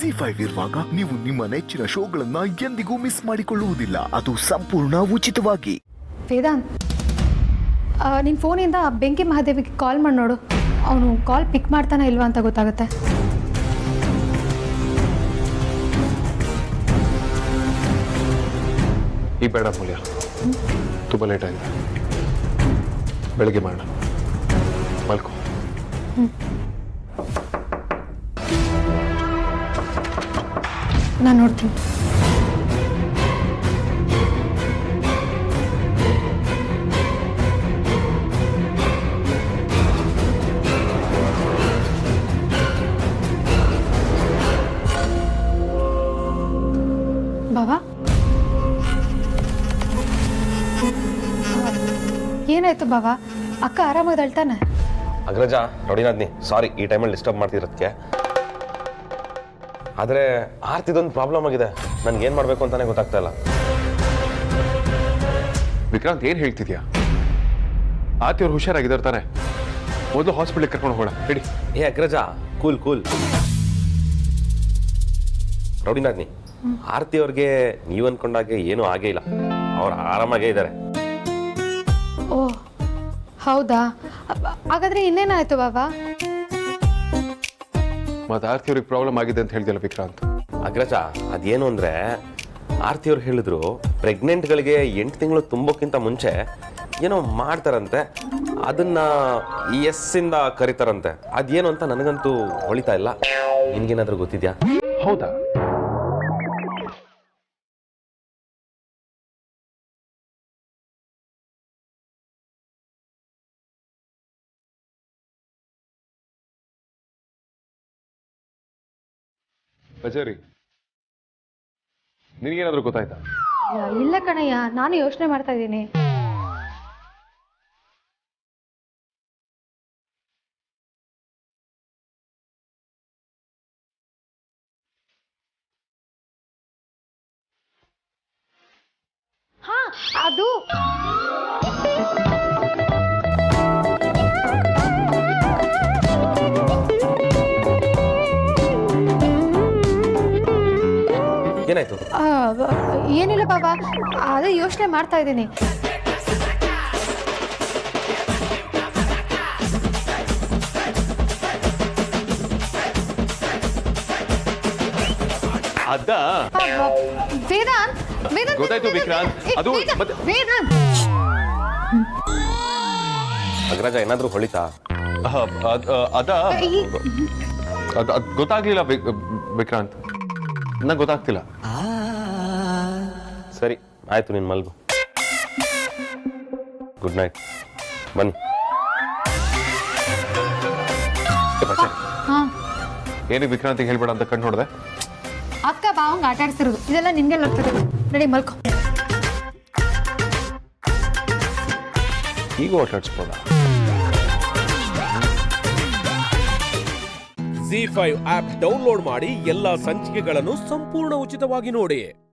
ZEE5 ಇರುವಾಗ ನೀವು ನಿಮ್ಮ ನೆಚ್ಚಿನ ಶೋಗಳನ್ನ ಎಂದಿಗೂ ಮಿಸ್ ಮಾಡಿಕೊಳ್ಳುವುದಿಲ್ಲ. ಅದು ಸಂಪೂರ್ಣ ಉಚಿತವಾಗಿ. ವೇದಾಂತ್, ನಿನ್ನ ಫೋನಿಂದ ಬೆಂಕಿ ಮಹಾದೇವಿಗೆ ಕಾಲ್ ಮಾಡಿ ನೋಡು. ಅವನು ಕಾಲ್ ಪಿಕ್ ಮಾಡ್ತಾನೆ ಇಲ್ವಾ ಅಂತ ಗೊತ್ತಾಗುತ್ತೆ. ಈ ಬೇಡ ಮೂಲ್ಯ, ತುಂಬ ಲೇಟ್ ಆಗಿದೆ. ಬೆಳಗ್ಗೆ ಮಾಡೋಣ. ಮಲ್ಕೋ. ನಾನು ನೋಡ್ತೀನಿ. ಬಾಬಾ, ಏನಾಯ್ತು ಬಾಬಾ? ಅಕ್ಕ ಆರಾಮಾಗಲ್ತಾನೆ? ಅಗ್ರಜ ನೋಡಿನಾದ್ನಿ, ಸಾರಿ ಈ ಟೈಮಲ್ಲಿ ಡಿಸ್ಟರ್ಬ್ ಮಾಡ್ತಿರೋದಕ್ಕೆ. ಆದರೆ ಆರ್ತಿದೊಂದು ಪ್ರಾಬ್ಲಮ್ ಆಗಿದೆ. ನನ್ಗೆ ಏನು ಮಾಡಬೇಕು ಅಂತಾನೆ ಗೊತ್ತಾಗ್ತಾ ಇಲ್ಲ. ವಿಕ್ರಾಂತ್, ಏನು ಹೇಳ್ತಿದ್ಯಾ? ಆರ್ತಿ ಅವ್ರು ಹುಷಾರಾಗಿದ್ದಾರೆ ತಾನೆ? ಮೊದಲು ಹಾಸ್ಪಿಟ್ಲಿಗೆ ಕರ್ಕೊಂಡು ಹೋಗೋಣ. ಹೇಳಿ. ಏ ಅಗ್ರಜ, ಕೂಲ್ ಕೂಲ್. ರೌಡಿನಾದ್ನಿ, ಆರ್ತಿ ಅವ್ರಿಗೆ ನೀವು ಅನ್ಕೊಂಡಾಗೆ ಏನೂ ಆಗೇ ಇಲ್ಲ. ಅವ್ರು ಆರಾಮಾಗೇ ಇದ್ದಾರೆ. ಓ ಹೌದಾ? ಹಾಗಾದ್ರೆ ಇನ್ನೇನಾಯ್ತು ಬಾಬಾ? ಮತ್ತೆ ಆರ್ತಿ ಅವ್ರಿಗೆ ಪ್ರಾಬ್ಲಮ್ ಆಗಿದೆ ಅಂತ ಹೇಳ್ತಿಲ್ಲ ವಿಕ್ರಾಂತ್. ಅಗ್ರಜ, ಅದೇನು ಅಂದರೆ ಆರ್ತಿ ಅವ್ರು ಹೇಳಿದ್ರು, ಪ್ರೆಗ್ನೆಂಟ್ಗಳಿಗೆ 8 ತಿಂಗಳು ತುಂಬೋಕ್ಕಿಂತ ಮುಂಚೆ ಏನೋ ಮಾಡ್ತಾರಂತೆ. ಅದನ್ನ ಇಂದ ಕರೀತಾರಂತೆ. ಅದೇನು ಅಂತ ನನಗಂತೂ ಹೊಳಿತಾ ಇಲ್ಲ. ನಿನ್ಗೇನಾದ್ರೂ ಗೊತ್ತಿದ್ಯಾ? ಹೌದಾ? ಬಜಾರಿ, ನಿನಗೇನಾದ್ರೂ ಗೊತ್ತಾಯ್ತಾ? ಇಲ್ಲ ಕಣಯ್ಯ, ನಾನು ಯೋಚನೆ ಮಾಡ್ತಾ ಇದ್ದೀನಿ. ಹಾ, ಅದು ಏನಾಯ್ತು? ಏನಿಲ್ಲ ಬಾಬಾ, ಅದೇ ಯೋಚನೆ ಮಾಡ್ತಾ ಇದ್ದೀನಿ. ಅದ ವೇದಾಂತ್, ವೇದಾಂತ್ ಗೊತ್ತಾಯ್ತು ವಿಕ್ರಾಂತ್. ಅದು ವೇದಾಂತ್. ಅಗ್ರಜ, ಏನಾದ್ರೂ ಹೊಳಿತಾ? ಅದ ಗೊತ್ತಾಗ್ಲಿಲ್ಲ ವಿಕ್ರಾಂತ್, ನಂಗೆ ಗೊತ್ತಾಗ್ತಿಲ್ಲ. ಸರಿ ಆಯ್ತು, ನೀನು ಮಲ್ಗು. Good night. ಬನ್ನಿ. ಏನಕ್ಕೆ ವಿಕ್ರಾಂತಿಗೆ ಹೇಳ್ಬೇಡ ಅಂತ ಕಣ್ಣು ನೋಡಿದೆ? ಅಕ್ಕ ಬಾವಂಗ್ ಆಟ ಆಡ್ಸಿರೋದು ಇದೆಲ್ಲ ನಿನ್ಗೆ ನೋಡ್ತಿರೋದು. ನಡಿ ಮಲ್ಕೊ. ಈಗ ಆಟ ಆಡ್ಸ್ಬೋದ? ZEE5 ಆಪ್ ಡೌನ್ಲೋಡ್ ಮಾಡಿ ಎಲ್ಲಾ ಸಂಚಿಕೆಗಳನ್ನು ಸಂಪೂರ್ಣ ಉಚಿತವಾಗಿ ನೋಡಿ.